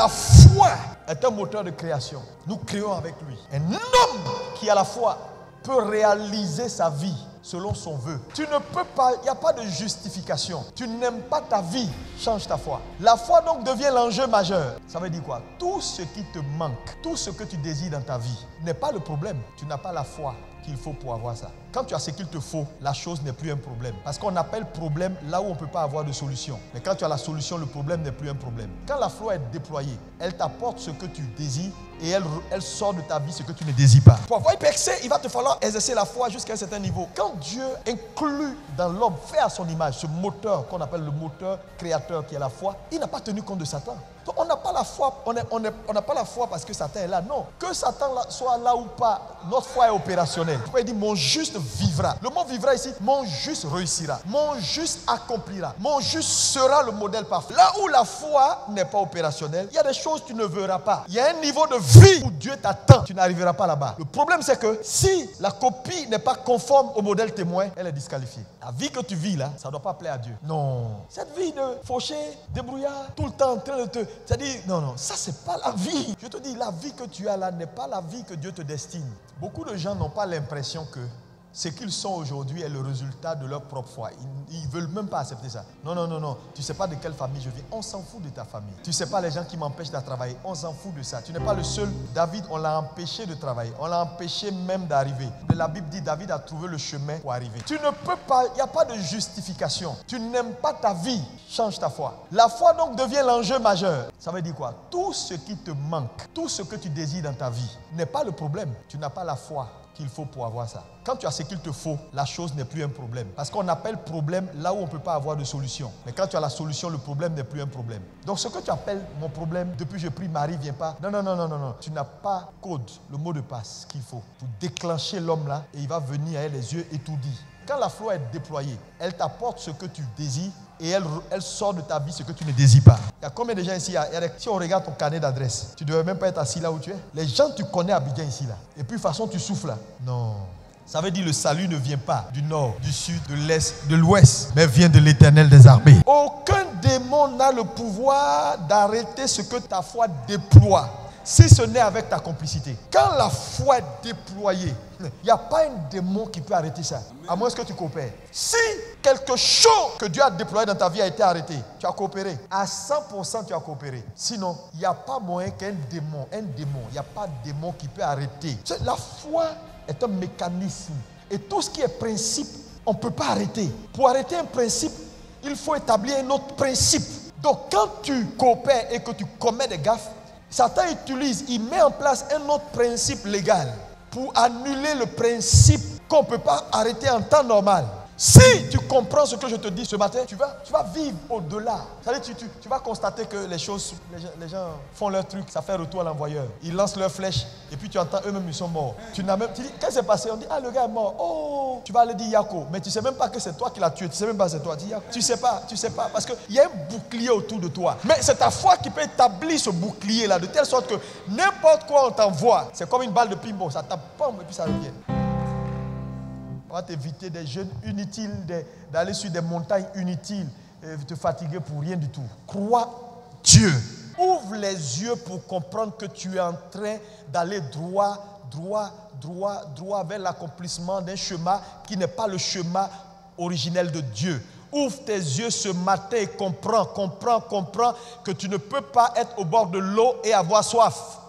la foi est un moteur de création. Nous créons avec lui. Un homme qui a la foi peut réaliser sa vie selon son vœu. Tu ne peux pas, il n'y a pas de justification. Tu n'aimes pas ta vie, change ta foi. La foi donc devient l'enjeu majeur. Ça veut dire quoi? Tout ce qui te manque, tout ce que tu désires dans ta vie n'est pas le problème. Tu n'as pas la foi qu'il faut pour avoir ça. Quand tu as ce qu'il te faut, la chose n'est plus un problème. Parce qu'on appelle problème là où on ne peut pas avoir de solution. Mais quand tu as la solution, le problème n'est plus un problème. Quand la foi est déployée, elle t'apporte ce que tu désires et elle sort de ta vie ce que tu ne désires pas. Pour avoir percé, il va te falloir exercer la foi jusqu'à un certain niveau. Quand Dieu inclut dans l'homme, fait à son image, ce moteur qu'on appelle le moteur créateur qui est la foi, il n'a pas tenu compte de Satan. Donc on n'a pas la foi, on n'a pas la foi parce que Satan est là. Non, que Satan soit là ou pas, notre foi est opérationnelle. Pourquoi il dit mon juste vivra? Le mot vivra ici, mon juste réussira, mon juste accomplira, mon juste sera le modèle parfait. Là où la foi n'est pas opérationnelle, il y a des choses que tu ne verras pas. Il y a un niveau de vie où Dieu t'attend, tu n'arriveras pas là-bas. Le problème c'est que si la copie n'est pas conforme au modèle témoin, elle est disqualifiée. La vie que tu vis là, ça ne doit pas plaire à Dieu. Non, cette vie de fauché, débrouillard, tout le temps en train de te... C'est-à-dire, non, ça c'est pas la vie. Je te dis, la vie que tu as là n'est pas la vie que Dieu te destine. Beaucoup de gens n'ont pas l'impression que ce qu'ils sont aujourd'hui est le résultat de leur propre foi. Ils ne veulent même pas accepter ça. Non. Tu ne sais pas de quelle famille je viens. On s'en fout de ta famille. Tu ne sais pas les gens qui m'empêchent de travailler. On s'en fout de ça. Tu n'es pas le seul. David, on l'a empêché de travailler. On l'a empêché même d'arriver. Mais la Bible dit David a trouvé le chemin pour arriver. Tu ne peux pas, il n'y a pas de justification. Tu n'aimes pas ta vie, change ta foi. La foi donc devient l'enjeu majeur. Ça veut dire quoi? Tout ce qui te manque, tout ce que tu désires dans ta vie n'est pas le problème. Tu n'as pas la foi qu'il faut pour avoir ça. Quand tu as ce qu'il te faut, la chose n'est plus un problème. Parce qu'on appelle problème là où on ne peut pas avoir de solution. Mais quand tu as la solution, le problème n'est plus un problème. Donc ce que tu appelles mon problème, depuis je prie, Marie vient pas. Non. Tu n'as pas code, le mot de passe qu'il faut pour déclencher l'homme là et il va venir avec les yeux étourdis. Quand la foi est déployée, elle t'apporte ce que tu désires et elle sort de ta vie ce que tu ne désires pas. Il y a combien de gens ici? Si on regarde ton carnet d'adresse, tu ne devrais même pas être assis là où tu es. Les gens tu connais à Abidjan ici là. Et puis de toute façon tu souffles là. Non. Ça veut dire le salut ne vient pas du nord, du sud, de l'est, de l'ouest, mais vient de l'Éternel des armées. Aucun démon n'a le pouvoir d'arrêter ce que ta foi déploie, si ce n'est avec ta complicité. Quand la foi est déployée, il n'y a pas un démon qui peut arrêter ça, à moins que tu coopères. Si quelque chose que Dieu a déployé dans ta vie a été arrêté, tu as coopéré. À 100% tu as coopéré. Sinon, il n'y a pas moyen qu'un démon, il n'y a pas de démon qui peut arrêter. La foi est un mécanisme. Et tout ce qui est principe, on ne peut pas arrêter. Pour arrêter un principe, il faut établir un autre principe. Donc quand tu coopères et que tu commets des gaffes, Satan il met en place un autre principe légal pour annuler le principe qu'on ne peut pas arrêter en temps normal. Si tu comprends ce que je te dis ce matin, tu vas vivre au-delà. C'est-à-dire tu vas constater que les gens font leur truc, ça fait retour à l'envoyeur. Ils lancent leurs flèches et puis tu entends eux-mêmes ils sont morts. Tu dis, qu'est-ce qui s'est passé? On dit, le gars est mort. Oh, tu vas aller dire Yako. Mais tu ne sais même pas que c'est toi qui l'as tué. Tu ne sais même pas que c'est toi. Dis Yako. Tu ne sais pas. Parce qu'il y a un bouclier autour de toi. Mais c'est ta foi qui peut établir ce bouclier-là de telle sorte que n'importe quoi on t'envoie. C'est comme une balle de pinball. Ça tape, et puis ça revient. On va t'éviter des jeûnes inutiles, d'aller sur des montagnes inutiles, te fatiguer pour rien du tout. Crois Dieu. Ouvre les yeux pour comprendre que tu es en train d'aller droit vers l'accomplissement d'un chemin qui n'est pas le chemin originel de Dieu. Ouvre tes yeux ce matin et comprends que tu ne peux pas être au bord de l'eau et avoir soif.